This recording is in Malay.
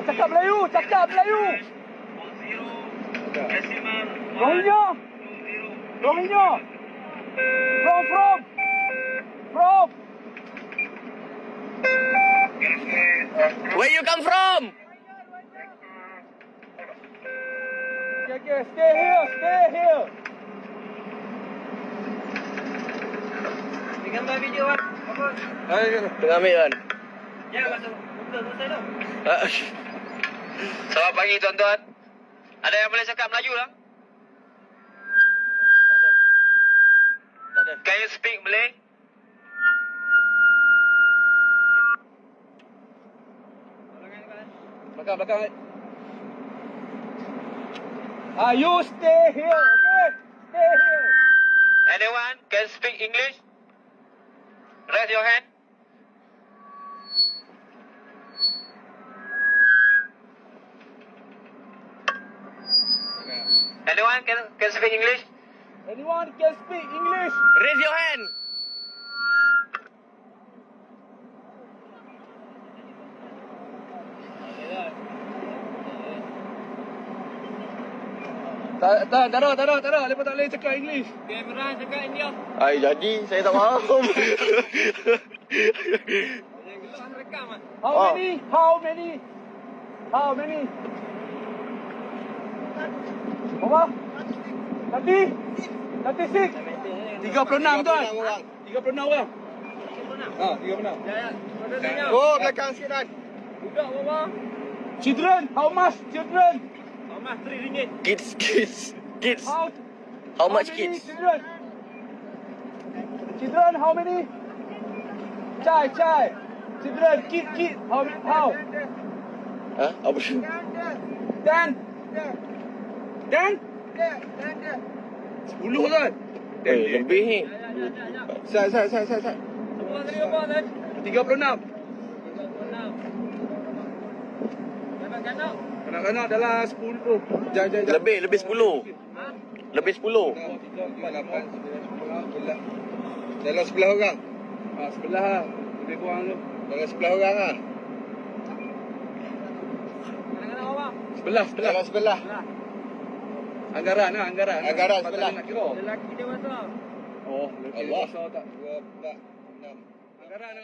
Cakap Melayu, cakap Melayu. Rohingya. Rohingya. From. Where you come from? Okay, stay here. Gambar video kan? Tengah ambil kan? Ya, masuk. Betul tu. Selamat pagi tuan-tuan. Ada yang boleh cakap Melayu lah? Tak ada. Can you speak Malay? Belakang. You stay here, okay? Stay here. Anyone can speak English? Raise your hand. Anyone can speak English? Anyone can speak English? Raise your hand. Tak. Lepas tak boleh cakap English. Kamera cakap India. Ay, jadi saya tak faham. Gelap rekam ah. How many? Berapa? Nanti 36. 36 tuan. 36 orang. 36. Ya. Oh, belakang sikit kan. Budak berapa? Children, how much children? Mas RM3. Kids. How much many kids? Children, how many? Chai. Children, kid. How? Hah? Apa sih? 10? 10 kan? Lebih ni. Saya. Semua tadi apa kan? 36. Dapat kanak. Kanak-kanak dalam 10. Jangan. Lebih 10. Lebih 10. 3, 4, 5, 6, 7, 8, 9, 10. Dalam 11 orang. Sebelah lah. Lebih kurang tu. Dalam 11 orang lah. Kanak-kanak apa? Sebelah. Anggaran sebelah. Nak kira. Lelaki dewasa. Oh, lelaki dewasa tak. 2, 4, 6. Anggaran